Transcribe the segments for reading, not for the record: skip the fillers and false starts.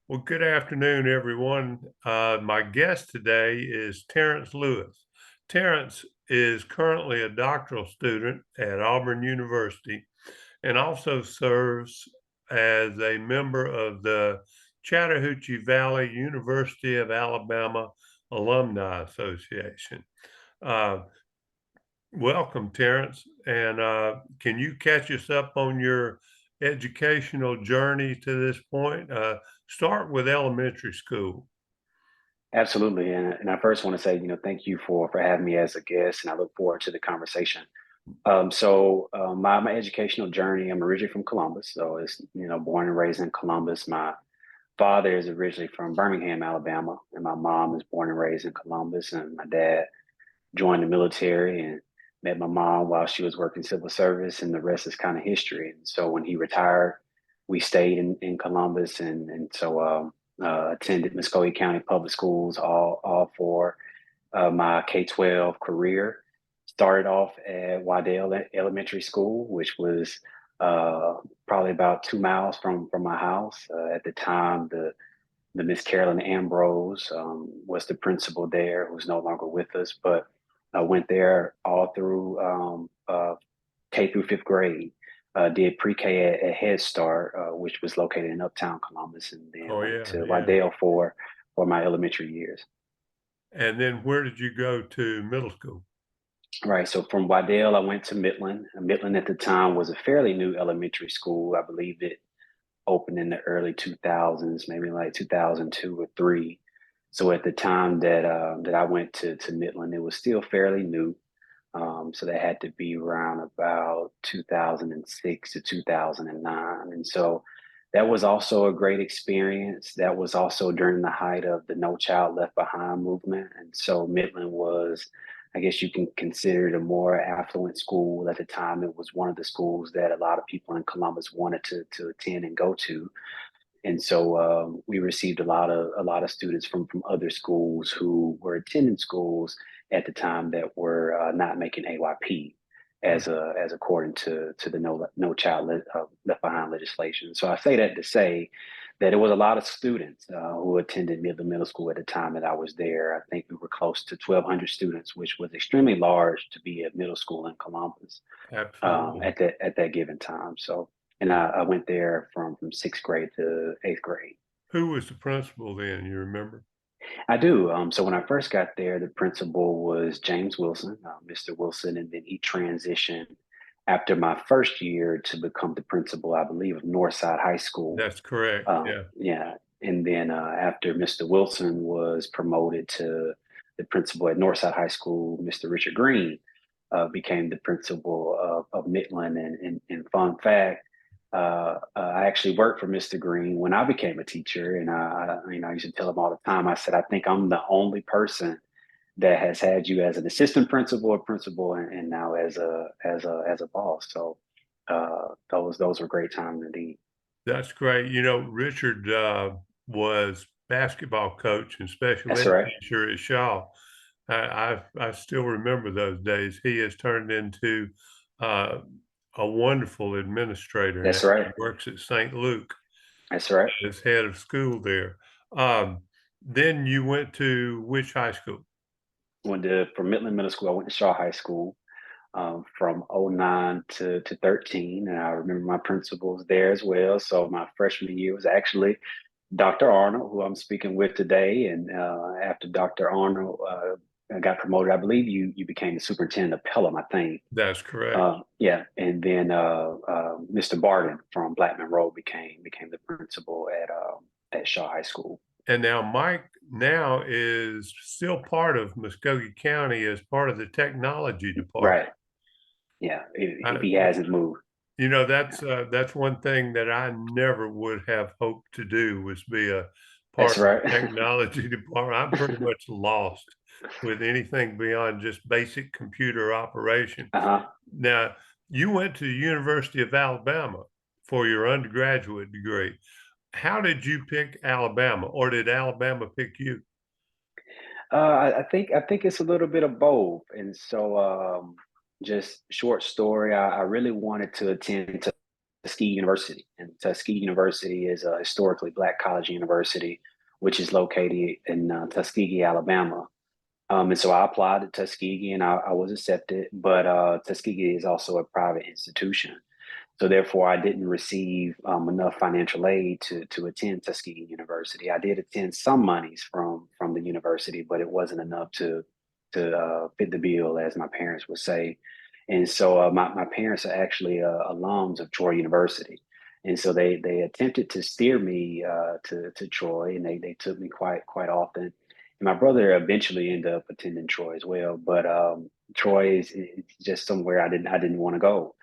Well, good afternoon, everyone. My guest today is Terrance Lewis. Terrance is currently a doctoral student at Auburn University and also serves as a member of the Chattahoochee Valley University of Alabama Alumni Association. Uh, Welcome, Terrance. And can you catch us up on your educational journey to this point? Start with elementary school. Absolutely. And I first want to say, thank you for having me as a guest, and I look forward to the conversation. My educational journey, I'm originally from Columbus. So it's, born and raised in Columbus. My father is originally from Birmingham, Alabama, and my mom is born and raised in Columbus. And my dad joined the military and met my mom while she was working civil service, and the rest is kind of history. And so when he retired, we stayed in Columbus, and attended Muscogee County Public Schools all for my K-12 career. Started off at Waddell Elementary School, which was probably about 2 miles from my house. At the time, the Miss Carolyn Ambrose was the principal there, who's no longer with us, but I went there all through K through fifth grade. Did pre-K at Head Start, which was located in Uptown Columbus, and then Oh, went yeah, to yeah. Waddell for my elementary years. And then where did you go to middle school? Right. So from Waddell, I went to Midland. Midland at the time was a fairly new elementary school. I believe it opened in the early 2000s, maybe like 2002 or three. So at the time that I went to Midland, it was still fairly new. So that had to be around about 2006 to 2009. And so that was also a great experience. That was also during the height of the No Child Left Behind movement. And so Midland was, I guess you can consider it a more affluent school. At the time, it was one of the schools that a lot of people in Columbus wanted to attend and go to. And so we received a lot of students from other schools who were attending schools at the time that were not making AYP as according to the Left Behind legislation. So I say that to say that it was a lot of students who attended Middle School at the time that I was there. I think we were close to 1,200 students, which was extremely large to be a middle school in Columbus Absolutely. at that given time. So, and I went there from sixth grade to eighth grade. Who was the principal then? You remember? I do. So when I first got there, the principal was James Wilson, Mr. Wilson, and then he transitioned after my first year to become the principal, I believe, of Northside High School. That's correct. Yeah. Yeah, and then after Mr. Wilson was promoted to the principal at Northside High School, Mr. Richard Green became the principal of Midland. And fun fact, I actually worked for Mr. Green when I became a teacher, and I used to tell him all the time. I said, I think I'm the only person that has had you as an assistant principal or principal, and now as a boss. So those were great times indeed. That's great. Richard was basketball coach and special That's ed right. teacher at Shaw. I still remember those days. He has turned into uh, a wonderful administrator now. That's right. He works at St. Luke That's right. as head of school there. Um, then you went to which high school? From Midland Middle School, I went to Shaw High School from '09 to 13. And I remember my principals there as well. So my freshman year was actually Dr. Arnold, who I'm speaking with today. And after Dr. Arnold got promoted, I believe you became the superintendent of Pelham, I think. That's correct. Yeah, and then Mr. Barden from Blackman Road became the principal at Shaw High School. And now Mike now is still part of Muskogee County as part of the technology department. Right. Yeah, if I, he hasn't moved. that's one thing that I never would have hoped to do was be a part That's of right. the technology department. I'm pretty much lost with anything beyond just basic computer operation. Uh-huh. Now, you went to the University of Alabama for your undergraduate degree. How did you pick Alabama, or did Alabama pick you? I think it's a little bit of both. And so just short story, I really wanted to attend to Tuskegee University. And Tuskegee University is a historically Black college university, which is located in Tuskegee, Alabama. And so I applied to Tuskegee and I was accepted, but Tuskegee is also a private institution. So therefore, I didn't receive enough financial aid to attend Tuskegee University. I did attend some monies from the university, but it wasn't enough to fit the bill, as my parents would say. And so my parents are actually alums of Troy University, and so they attempted to steer me to Troy, and they took me quite often. And my brother eventually ended up attending Troy as well, but Troy is it's just somewhere I didn't want to go.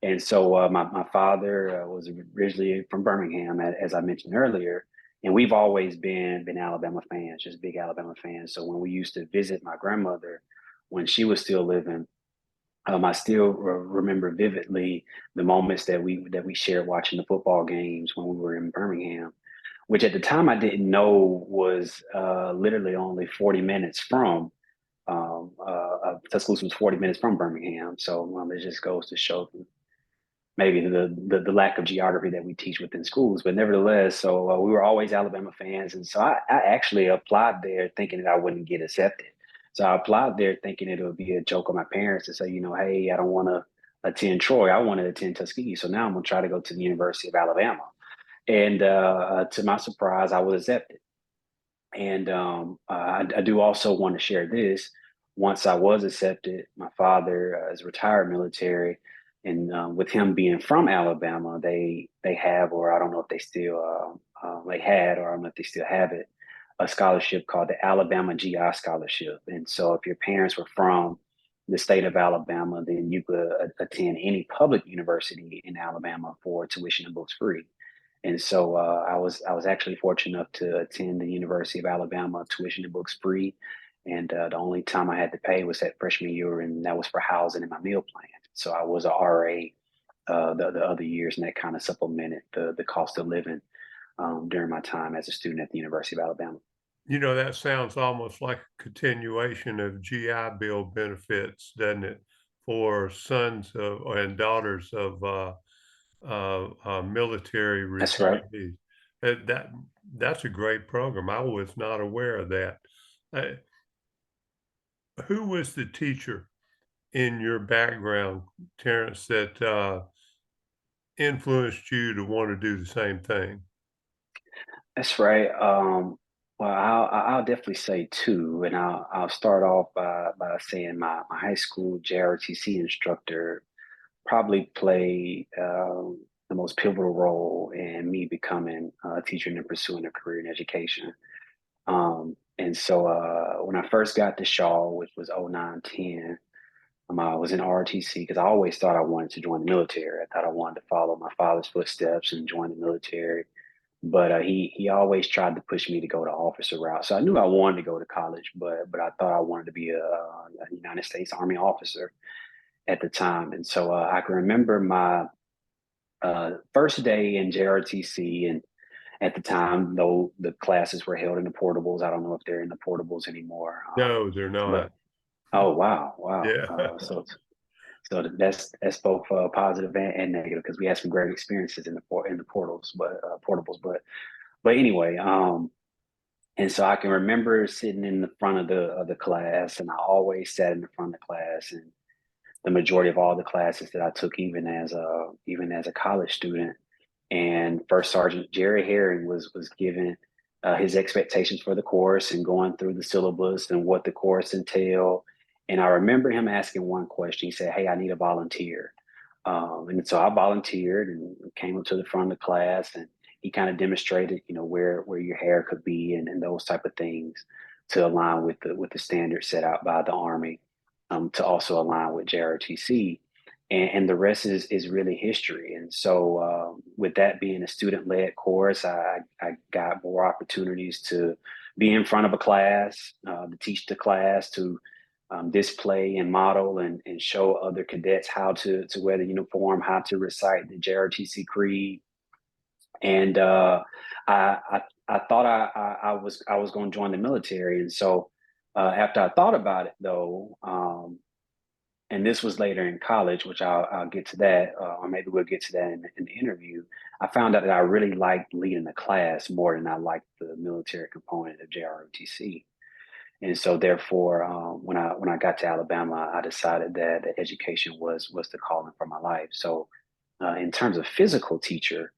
And so my father was originally from Birmingham, as I mentioned earlier, and we've always been Alabama fans, just big Alabama fans. So when we used to visit my grandmother when she was still living, I still remember vividly the moments that we shared watching the football games when we were in Birmingham, which at the time I didn't know was literally only 40 minutes from Tuscaloosa was 40 minutes from Birmingham. So it just goes to show maybe the lack of geography that we teach within schools. But nevertheless, so we were always Alabama fans, and so I actually applied there thinking that I wouldn't get accepted. So I applied there thinking it would be a joke on my parents to say, hey, I don't want to attend Troy. I want to attend Tuskegee. So now I'm going to try to go to the University of Alabama. And to my surprise, I was accepted. And I do also want to share this. Once I was accepted, my father is retired military, and with him being from Alabama, they have, or I don't know if they still they had, or I don't know if they still have it, a scholarship called the Alabama GI Scholarship. And so, if your parents were from the state of Alabama, then you could attend any public university in Alabama for tuition and books free. And so I was actually fortunate enough to attend the University of Alabama, tuition and books free. And the only time I had to pay was that freshman year, and that was for housing and my meal plan. So I was a RA the other years, and that kind of supplemented the cost of living during my time as a student at the University of Alabama. That sounds almost like a continuation of GI Bill benefits, doesn't it, for sons of and daughters of military That's right. returnees. That's a great program. I was not aware of that. Uh, who was the teacher in your background, Terrence, that influenced you to want to do the same thing? That's right. Well, I'll definitely say two, and I'll start off by saying my high school JRTC instructor probably played the most pivotal role in me becoming a teacher and pursuing a career in education. And so when I first got to Shaw, which was 0910, I was in RTC because I always thought I wanted to join the military. I thought I wanted to follow my father's footsteps and join the military. But he always tried to push me to go the officer route. So I knew I wanted to go to college, but I thought I wanted to be a United States Army officer at the time. And so I can remember my first day in JRTC, and at the time, though the classes were held in the portables. I don't know if they're in the portables anymore. No, they're But not. oh wow, wow. Yeah. So that's both positive and negative because we had some great experiences in the portals, but portables. But anyway, and so I can remember sitting in the front of the class, and I always sat in the front of the class, and the majority of all the classes that I took, even as a college student. And First Sergeant Jerry Herring was given his expectations for the course and going through the syllabus and what the course entailed. And I remember him asking one question. He said, "Hey, I need a volunteer." And so I volunteered and came up to the front of the class, and he kind of demonstrated, where your hair could be and those type of things to align with the standards set out by the Army, to also align with JRTC. And the rest is really history. And so, with that being a student led course, I got more opportunities to be in front of a class, to teach the class, to display and model and show other cadets how to wear the uniform, how to recite the JRTC Creed. And I thought I was going to join the military. And so, after I thought about it, though, and this was later in college, which I'll get to that, or maybe we'll get to that in the interview. I found out that I really liked leading the class more than I liked the military component of JROTC. And so, therefore, when I got to Alabama, I decided that education was the calling for my life. So, in terms of physical teacher,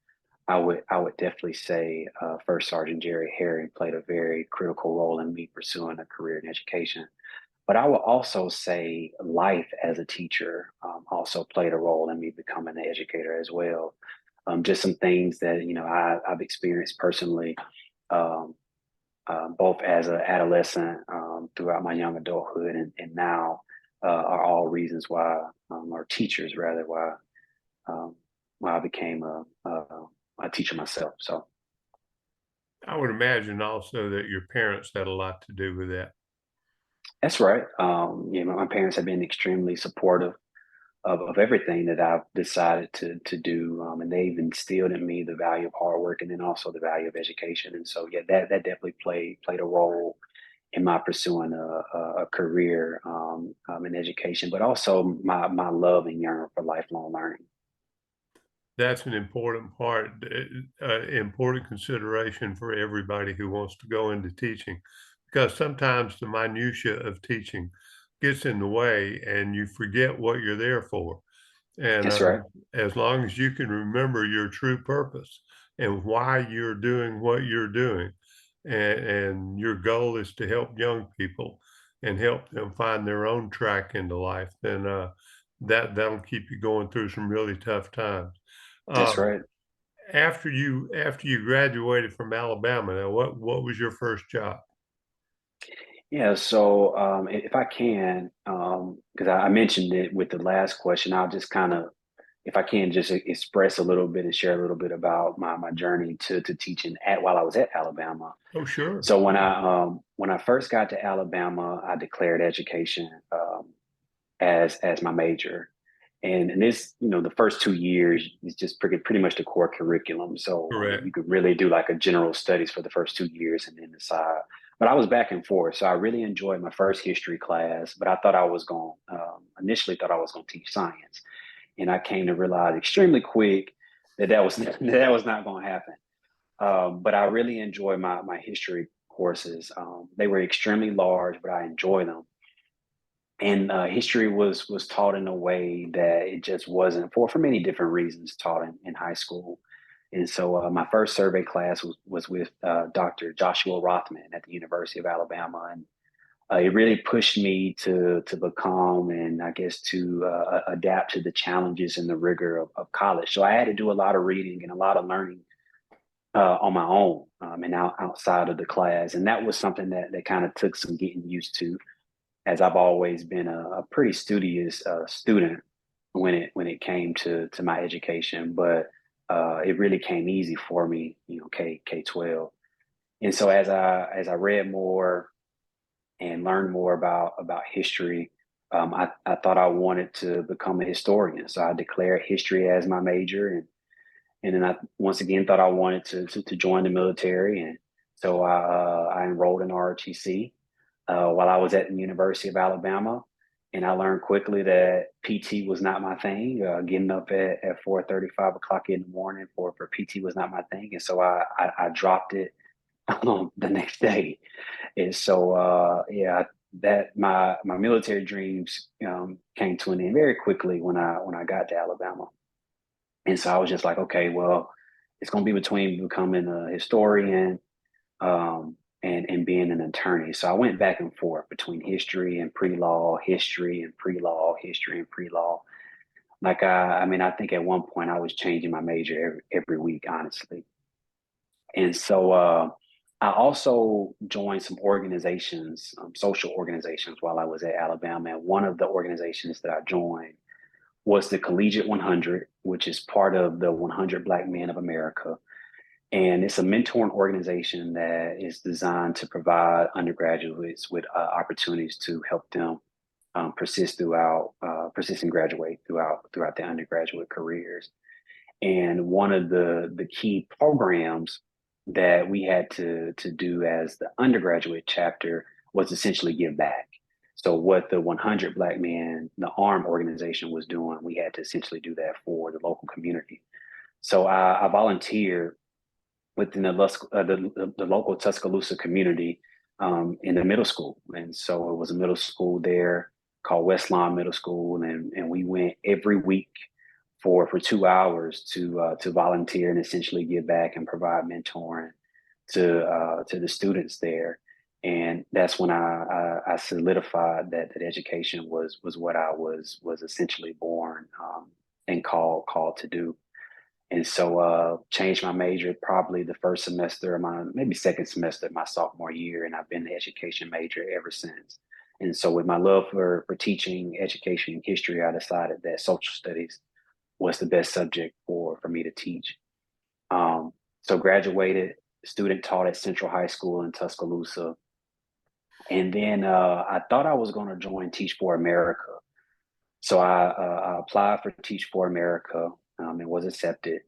I would definitely say First Sergeant Jerry Harry played a very critical role in me pursuing a career in education. But I would also say life as a teacher also played a role in me becoming an educator as well. Just some things that I've experienced personally, um, both as an adolescent, throughout my young adulthood, and now are all reasons why, or teachers rather, um, why I became a teacher myself. So I would imagine also that your parents had a lot to do with that. that's right. My parents have been extremely supportive of everything that I've decided to do. And they've instilled in me the value of hard work and then also the value of education. And so, yeah, that definitely played a role in my pursuing a career in education, but also my love and yearn for lifelong learning. That's an important part, important consideration for everybody who wants to go into teaching, because sometimes the minutia of teaching gets in the way and you forget what you're there for. And That's right. as long as you can remember your true purpose and why you're doing what you're doing, and your goal is to help young people and help them find their own track into life, then that'll keep you going through some really tough times. That's Um, right. after you graduated from Alabama, now what was your first job? Yeah. So, if I can, because I mentioned it with the last question, I'll just kind of, if I can, just express a little bit and share a little bit about my journey to teaching at while I was at Alabama. Oh, sure. So when I first got to Alabama, I declared education as my major, and this, the first 2 years is just pretty much the core curriculum. So Correct. you could really do like a general studies for the first 2 years and then decide. But I was back and forth, so I really enjoyed my first history class. But I thought I was going initially thought I was going to teach science, and I came to realize extremely quick that was that was not going to happen. But I really enjoy my history courses. They were extremely large, but I enjoy them. And history was taught in a way that it just wasn't, for many different reasons, taught in high school. And so my first survey class was with Dr. Joshua Rothman at the University of Alabama, and it really pushed me to become, and I guess to adapt to the challenges and the rigor of college. So I had to do a lot of reading and a lot of learning on my own, and outside of the class. And that was something that kind of took some getting used to, as I've always been a pretty studious student when it came to my education. But it really came easy for me, K 12. And so as I read more and learned more about history, I thought I wanted to become a historian. So I declared history as my major, and then I once again thought I wanted to join the military, and so I enrolled in ROTC while I was at the University of Alabama, and I learned quickly that PT was not my thing. Getting up at 4:30, 5 o'clock in the morning for PT was not my thing, and so I dropped it the next day. And so yeah, that my military dreams came to an end very quickly when I got to Alabama. And so I was just like, okay, well, it's going to be between becoming a historian and being an attorney. So I went back and forth between history and pre-law, history and pre-law, history and pre-law. Like, I mean, I think at one point I was changing my major every week, honestly. And so I also joined some organizations, social organizations, while I was at Alabama. And one of the organizations that I joined was the Collegiate 100, which is part of the 100 Black Men of America. And it's a mentoring organization that is designed to provide undergraduates with opportunities to help them persist and graduate throughout their undergraduate careers. And one of the key programs that we had to do as the undergraduate chapter was essentially give back. So what the 100 Black Men, the ARM organization, was doing, we had to essentially do that for the local community. So I volunteered within the local Tuscaloosa community in the middle school. And so it was a middle school there called West Lawn Middle School. And we went every week for 2 hours to volunteer and essentially give back and provide mentoring to the students there. And that's when I solidified that education was what I was essentially born and called to do. And so changed my major probably the first semester of my maybe second semester of my sophomore year, and I've been the education major ever since. And so with my love for teaching education and history, I decided that social studies was the best subject for me to teach. So graduated, student taught at Central High School in Tuscaloosa. And then I thought I was going to join Teach for America. So I applied for Teach for America and was accepted.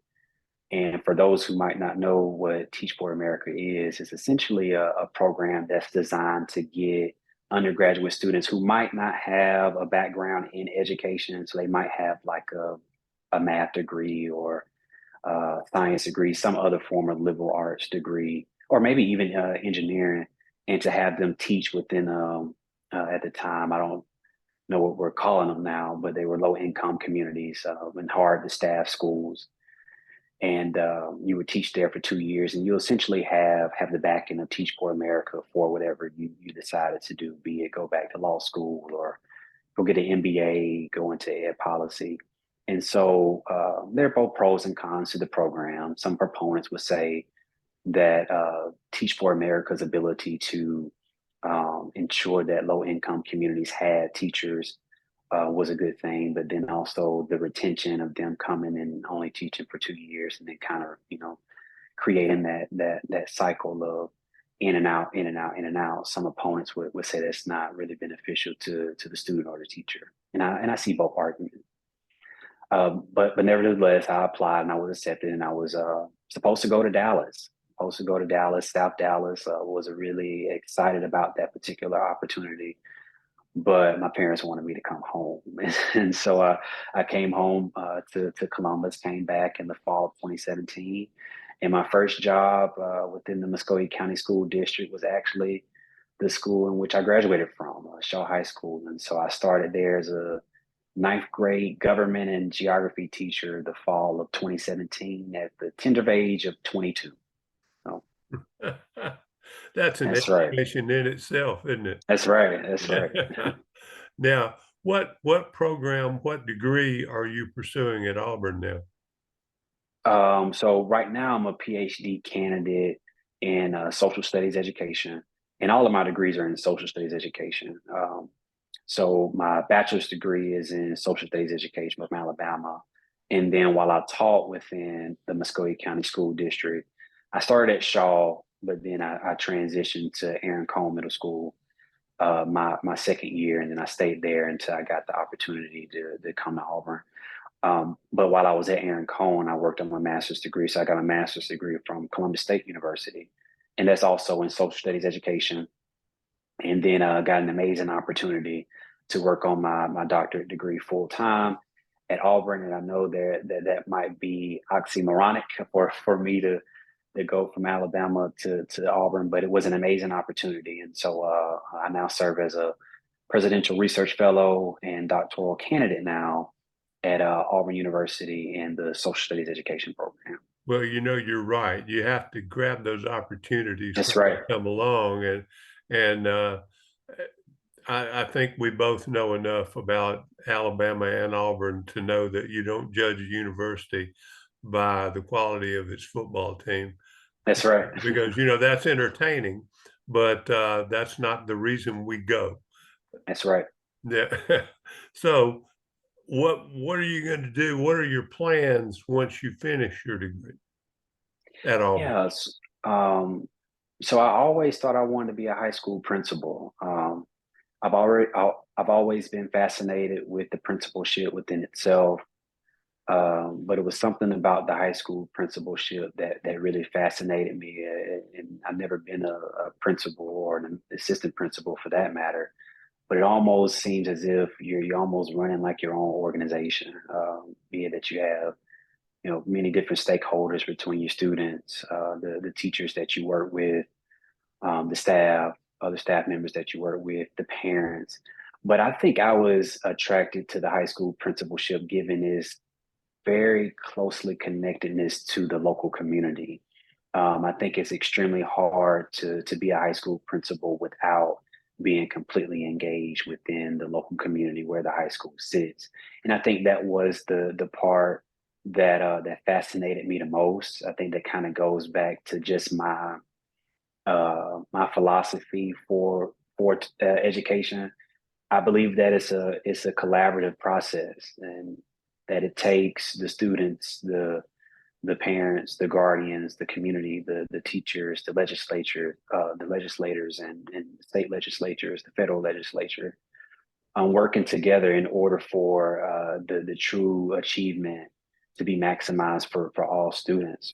And for those who might not know what Teach for America is, it's essentially a program that's designed to get undergraduate students who might not have a background in education. So they might have like a math degree or science degree, some other form of liberal arts degree, or maybe even engineering, and to have them teach within, at the time, I don't know what we're calling them now, but they were low income communities and hard to staff schools. And you would teach there for 2 years, and you essentially have the backing of Teach for America for whatever you decided to do, be it go back to law school or go get an MBA, go into ed policy. And so there are both pros and cons to the program. Some proponents would say that Teach for America's ability to ensure that low income communities had teachers was a good thing, but then also the retention of them coming and only teaching for 2 years and then kind of, creating that cycle of in and out, in and out, in and out. Some opponents would say that's not really beneficial to the student or the teacher. And I see both arguments. But nevertheless, I applied and I was accepted, and I was supposed to go to Dallas. Supposed to go to Dallas, South Dallas. Was really excited about that particular opportunity, but my parents wanted me to come home, and so I came home to Columbus. Came back in the fall of 2017, and my first job within the Muskogee County School District was actually the school in which I graduated from, Shaw High School, and so I started there as a ninth grade government and geography teacher the fall of 2017 at the tender age of 22. So That's an that's right. education in itself, isn't it? That's right. That's right. Now, what program, what degree are you pursuing at Auburn now? So right now I'm a PhD candidate in social studies education, and all of my degrees are in social studies education. So my bachelor's degree is in social studies education from Alabama, and then while I taught within the Muskogee County School District, I started at Shaw, but then I transitioned to Aaron Cone Middle School my second year, and then I stayed there until I got the opportunity to come to Auburn. But while I was at Aaron Cone, I worked on my master's degree. So I got a master's degree from Columbus State University, and that's also in social studies education. And then got an amazing opportunity to work on my doctorate degree full time at Auburn. And I know that might be oxymoronic for me to go from Alabama to Auburn, but it was an amazing opportunity. And so I now serve as a presidential research fellow and doctoral candidate now at Auburn University in the social studies education program. Well, you're right. You have to grab those opportunities That's when they right. come along, and I think we both know enough about Alabama and Auburn to know that you don't judge a university by the quality of its football team, That's right. because that's entertaining, but that's not the reason we go. That's right. Yeah. So, what are you going to do? What are your plans once you finish your degree at Auburn? Yes. So I always thought I wanted to be a high school principal. I've always been fascinated with the principalship within itself. But it was something about the high school principalship that really fascinated me. And I've never been a principal or an assistant principal for that matter. but it almost seems as if you're almost running like your own organization, be it that you have many different stakeholders between your students, the teachers that you work with, the staff, other staff members that you work with, the parents. But I think I was attracted to the high school principalship given its very closely connectedness to the local community. I think it's extremely hard to be a high school principal without being completely engaged within the local community where the high school sits. And I think that was the part that fascinated me the most. I think that kind of goes back to just my philosophy for education. I believe that it's a collaborative process, and that it takes the students, the parents, the guardians, the community, the teachers, the legislators, and the state legislatures, the federal legislature, working together in order for the true achievement to be maximized for all students.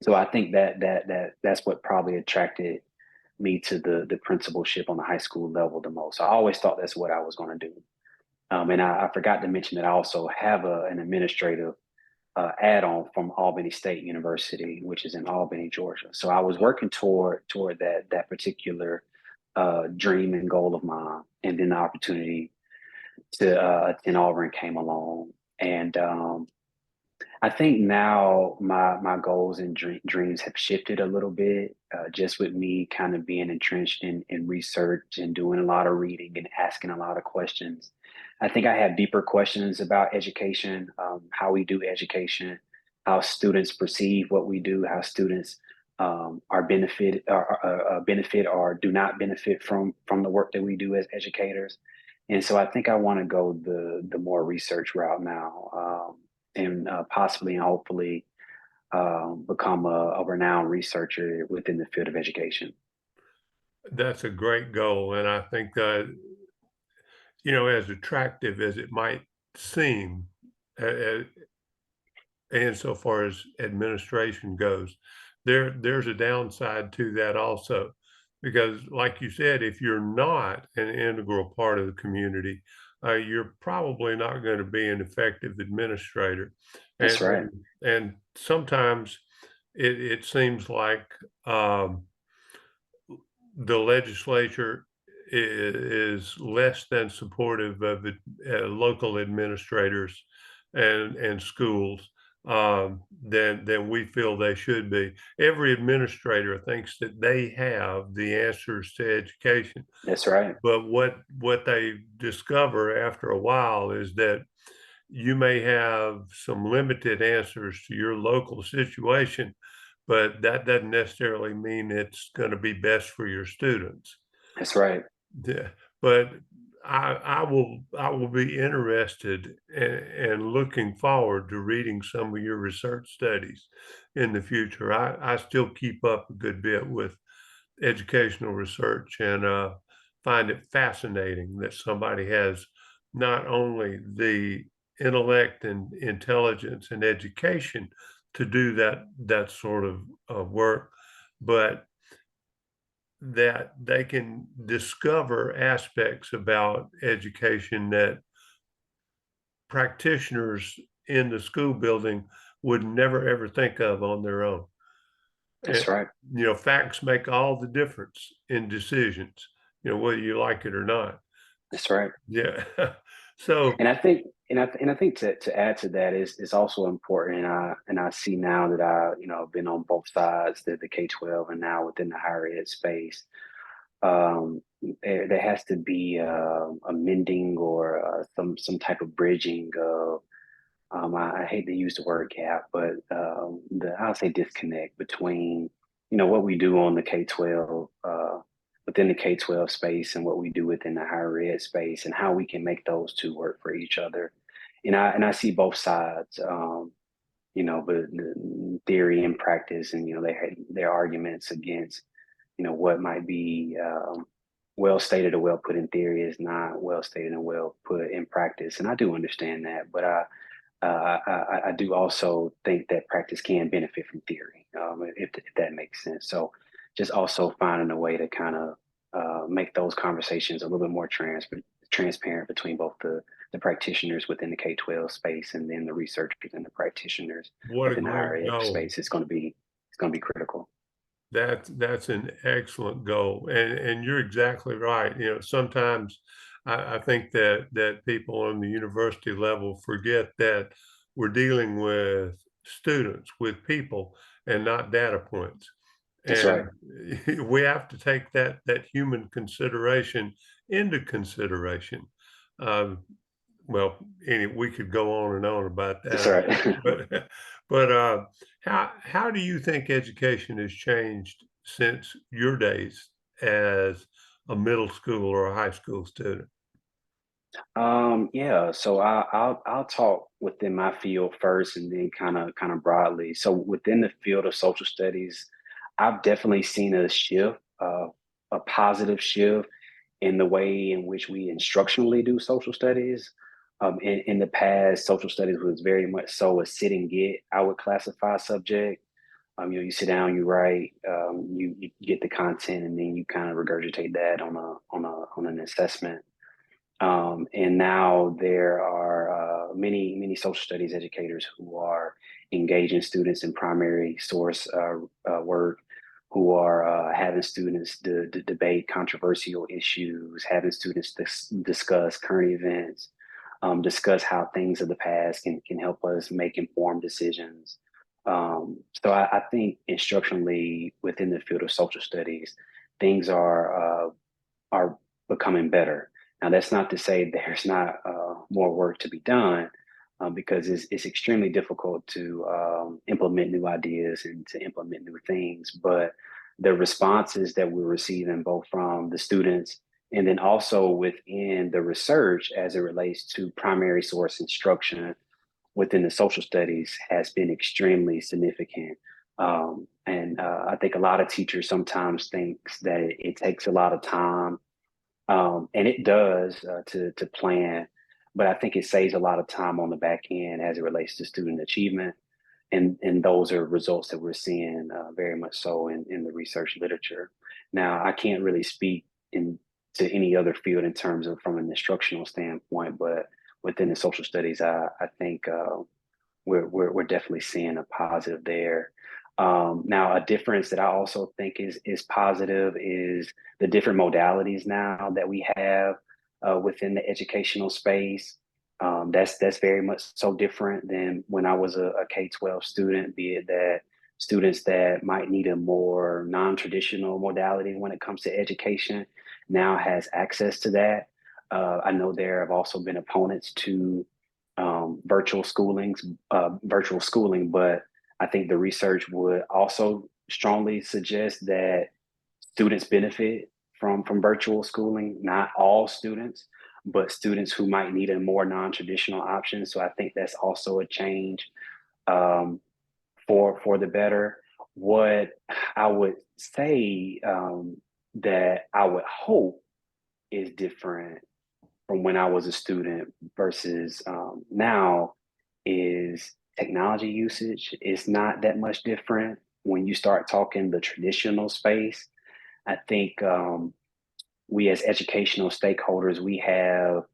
So I think that's what probably attracted me to the principalship on the high school level the most. I always thought that's what I was going to do. And I forgot to mention that I also have an administrative add-on from Albany State University, which is in Albany, Georgia. So I was working toward that particular dream and goal of mine, and then the opportunity to attend Auburn came along, and I think now my goals and dreams have shifted a little bit, just with me kind of being entrenched in research and doing a lot of reading and asking a lot of questions. I think I have deeper questions about education, how we do education, how students perceive what we do, how students are benefit or do not benefit from the work that we do as educators. And so I think I want to go the more research route now. And possibly and hopefully become a renowned researcher within the field of education. That's a great goal, and I think that, as attractive as it might seem, a insofar as administration goes, there's a downside to that also, because like you said, if you're not an integral part of the community, you're probably not gonna be an effective administrator, That's and right. and and sometimes it seems like, the legislature is less than supportive of the local administrators and schools than we feel they should be. Every administrator thinks that they have the answers to education, That's right. but what they discover after a while is that you may have some limited answers to your local situation, but that doesn't necessarily mean it's going to be best for your students. That's right. Yeah, but I will be interested and looking forward to reading some of your research studies in the future. I still keep up a good bit with educational research and find it fascinating that somebody has not only the intellect and intelligence and education to do that sort of work, but that they can discover aspects about education that practitioners in the school building would never ever think of on their own. That's And, right. facts make all the difference in decisions, whether you like it or not. That's right. Yeah. So, And I think to add to that is also important. And I see now that I've been on both sides, the K-12 and now within the higher ed space. There has to be a mending or some type of bridging of I hate to use the word gap, but I'll say disconnect between what we do on the K-12 within the K-12 space and what we do within the higher ed space, and how we can make those two work for each other. And I see both sides, but the theory and practice, and they had their arguments against what might be well stated or well put in theory is not well stated and well put in practice. And I do understand that, but I do also think that practice can benefit from theory, if that makes sense. So just also finding a way to kind of make those conversations a little bit more transparent between both the practitioners within the K-12 space and then the researchers and the practitioners What a within the higher great ed goal. space. It's going to be critical. That's an excellent goal, and you're exactly right. You know, sometimes I think that people on the university level forget that we're dealing with students, with people, and not data points. That's right. And we have to take that human consideration into consideration. Um, well, we could go on and on about That's that, I think, right. but but how do you think education has changed since your days as a middle school or a high school student? Yeah, so I'll talk within my field first, and then kind of broadly. So within the field of social studies, I've definitely seen a shift, a positive shift in the way in which we instructionally do social studies. In the past, social studies was very much so a sit and get, I would classify subject. You sit down, you write, you get the content, and then you kind of regurgitate that on an assessment. And now there are many social studies educators who are engaging students in primary source work, who are having students debate controversial issues, having students discuss current events, discuss how things of the past can help us make informed decisions. So I think instructionally within the field of social studies, things are becoming better. Now, that's not to say there's not more work to be done, because it's extremely difficult to implement new ideas and to implement new things. But the responses that we're receiving, both from the students and then also within the research as it relates to primary source instruction within the social studies, has been extremely significant. And I think a lot of teachers sometimes thinks that it takes a lot of time, and it does, to plan, but I think it saves a lot of time on the back end as it relates to student achievement, and those are results that we're seeing very much so in the research literature. Now, I can't really speak in to any other field in terms of from an instructional standpoint, but within the social studies, I think we're definitely seeing a positive there. Now, a difference that I also think is positive is the different modalities now that we have within the educational space. That's very much so different than when I was a K-12 student, be it that students that might need a more non-traditional modality when it comes to education now has access to that. I know there have also been opponents to virtual schooling, but I think the research would also strongly suggest that students benefit from virtual schooling. Not all students, but students who might need a more non-traditional option. So I think that's also a change, um, for the better. What I would say, that I would hope is different from when I was a student versus now is technology usage is not that much different when you start talking the traditional space. I think we as educational stakeholders, we have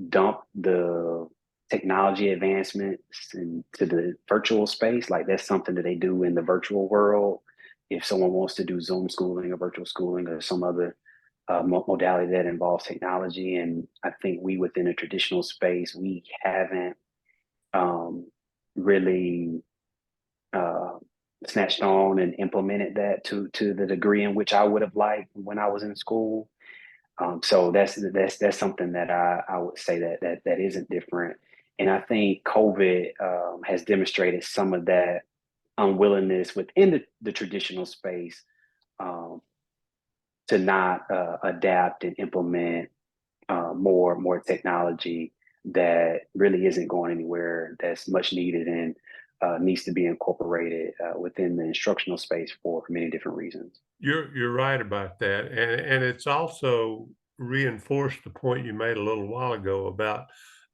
dumped the technology advancements into the virtual space. Like that's something that they do in the virtual world. If someone wants to do Zoom schooling or virtual schooling or some other modality that involves technology. And I think we within a traditional space, we haven't um, really uh, snatched on and implemented that to the degree in which I would have liked when I was in school. So that's something that I would say that isn't different. And I think COVID has demonstrated some of that unwillingness within the traditional space, um, to not adapt and implement more technology that really isn't going anywhere. That's much needed and needs to be incorporated within the instructional space for many different reasons. You're right about that, and it's also reinforced the point you made a little while ago about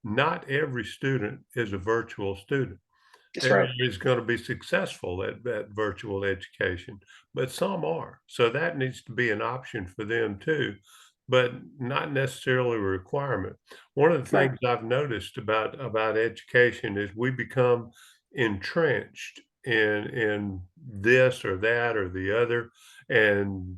not every student is a virtual student. That's right. is going to be successful at that virtual education, but some are. So that needs to be an option for them too, but not necessarily a requirement. One of the Right. things I've noticed about education is we become entrenched in this or that or the other, and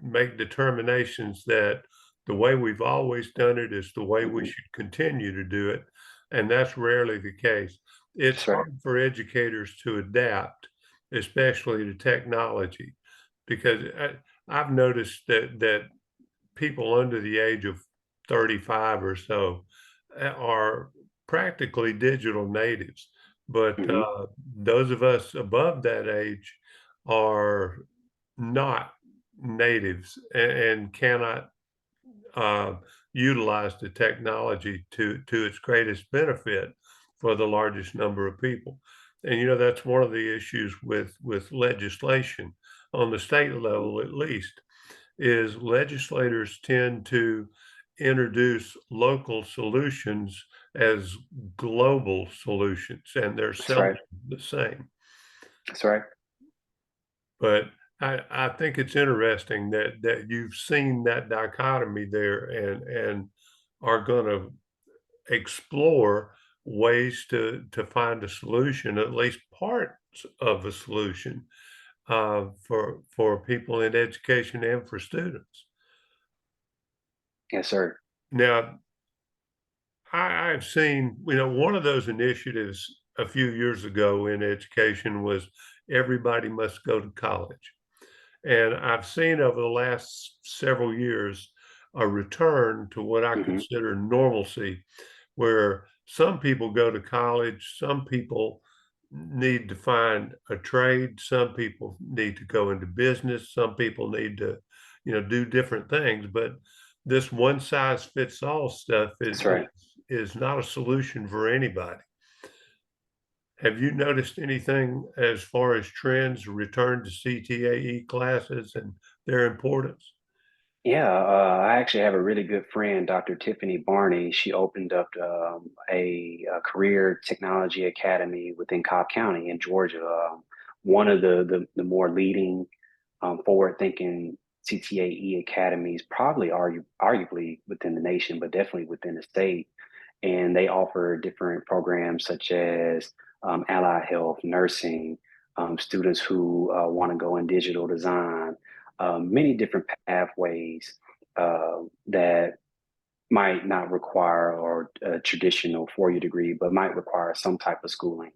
make determinations that the way we've always done it is the way we Hmm. should continue to do it, and that's rarely the case. It's That's right. hard for educators to adapt, especially to technology, because I've noticed that people under the age of 35 or so are practically digital natives, but Hmm. those of us above that age are not natives and cannot uh, utilize the technology to its greatest benefit for the largest number of people. And that's one of the issues with legislation on the state level, at least, is legislators tend to introduce local solutions as global solutions, and they're That's seldom right. the same. That's right. But I think it's interesting that you've seen that dichotomy there and are gonna explore ways to find a solution, at least parts of a solution, for people in education and for students. Yes, sir. Now, I've seen, one of those initiatives a few years ago in education was everybody must go to college. And I've seen over the last several years a return to what I Hmm. consider normalcy, where some people go to college, some people need to find a trade, some people need to go into business, some people need to, do different things. But this one size fits all stuff That's right. is not a solution for anybody. Have you noticed anything as far as trends return to CTAE classes and their importance? Yeah, I actually have a really good friend, Dr. Tiffany Barney. She opened up a career technology academy within Cobb County in Georgia. One of the more leading, forward-thinking CTAE academies, probably arguably within the nation, but definitely within the state. And they offer different programs such as allied health, nursing, students who want to go in digital design, many different pathways that might not require or a traditional 4-year degree, but might require some type of schooling.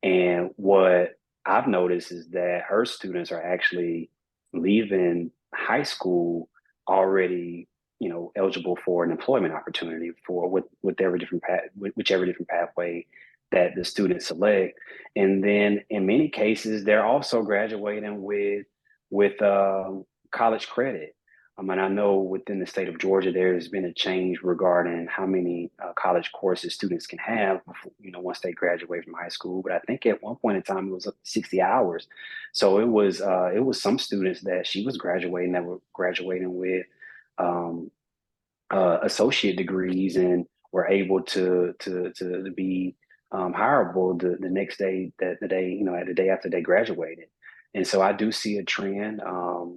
And what I've noticed is that her students are actually leaving high school already, eligible for an employment opportunity for with whichever different pathway that the students select. And then in many cases, they're also graduating with college credit. And I know within the state of Georgia, there's been a change regarding how many college courses students can have, before, once they graduate from high school. But I think at one point in time, it was up to 60 hours. So it was some students that she was graduating that were graduating with um, associate degrees and were able to be hireable the next day, that the day, at the day after they graduated. And so I do see a trend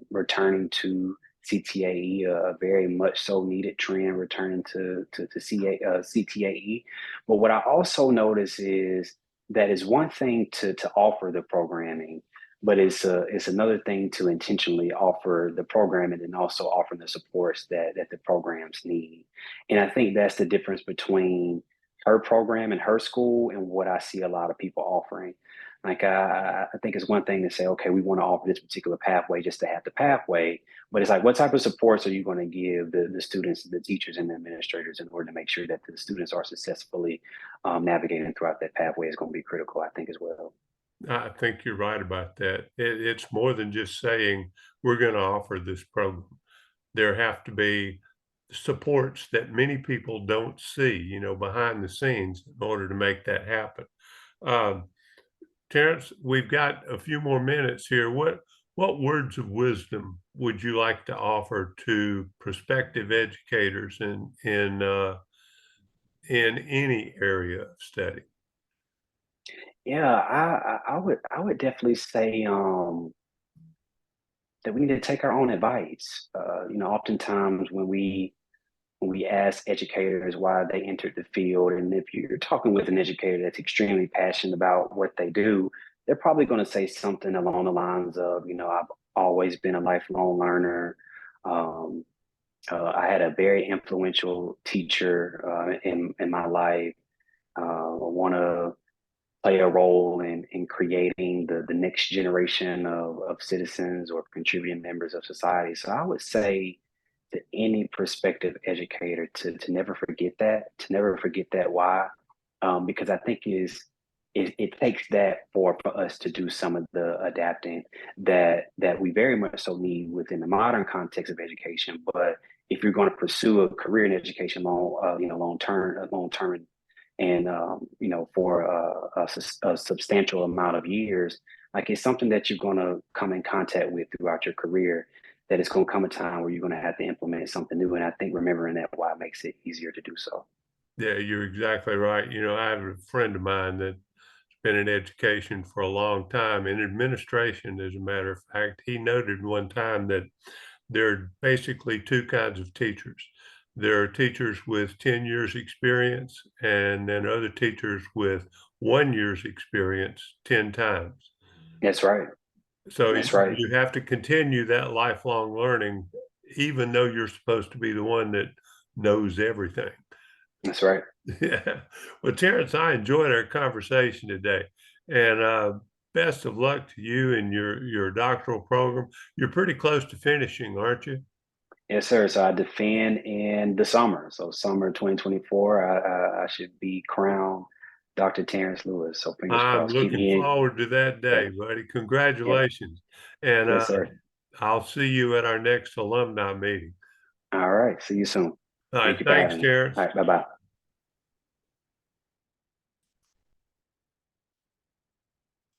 returning to CTAE, a very much so needed trend returning to CTAE. But what I also notice is that it's one thing to offer the programming, but it's another thing to intentionally offer the programming and also offer the supports that the programs need. And I think that's the difference between her program and her school and what I see a lot of people offering. Like I think it's one thing to say, okay, we want to offer this particular pathway just to have the pathway, but it's like, what type of supports are you going to give the students, the teachers, and the administrators in order to make sure that the students are successfully navigating throughout that pathway is going to be critical, I think, as well. I think you're right about that. It's more than just saying we're going to offer this program. There have to be supports that many people don't see, behind the scenes in order to make that happen. Um, Terrence, we've got a few more minutes here. What words of wisdom would you like to offer to prospective educators in any area of study? Yeah, I would definitely say that we need to take our own advice. Oftentimes when we ask educators why they entered the field, and if you're talking with an educator that's extremely passionate about what they do, they're probably going to say something along the lines of, I've always been a lifelong learner. Um, I had a very influential teacher in my life. I want to play a role in creating the next generation of citizens or contributing members of society. So I would say to any prospective educator to never forget that, why, because I think it takes that for us to do some of the adapting that we very much so need within the modern context of education. But if you're going to pursue a career in education long term, and for a substantial amount of years, like it's something that you're going to come in contact with throughout your career, that it's going to come a time where you're going to have to implement something new. And I think remembering that why makes it easier to do so. Yeah, you're exactly right. I have a friend of mine that's been in education for a long time, in administration, as a matter of fact. He noted one time that there are basically two kinds of teachers. There are teachers with 10 years experience, and then other teachers with 1 year's experience 10 times. That's right. So That's right. you have to continue that lifelong learning, even though you're supposed to be the one that knows everything. That's right. Yeah. Well, Terrance, I enjoyed our conversation today, and best of luck to you and your doctoral program. You're pretty close to finishing, aren't you? Yes, sir. So I defend in the summer. So summer 2024, I should be crowned Dr. Terrance Lewis. So fingers I'm crossed. Keep looking me in. forward to that Yeah. day, buddy. Yeah. Congratulations. And Yes, sir. I'll see you at our next alumni meeting. All right. See you soon. All right. Thank you for Thanks, having me. Terrence. All right. Bye bye.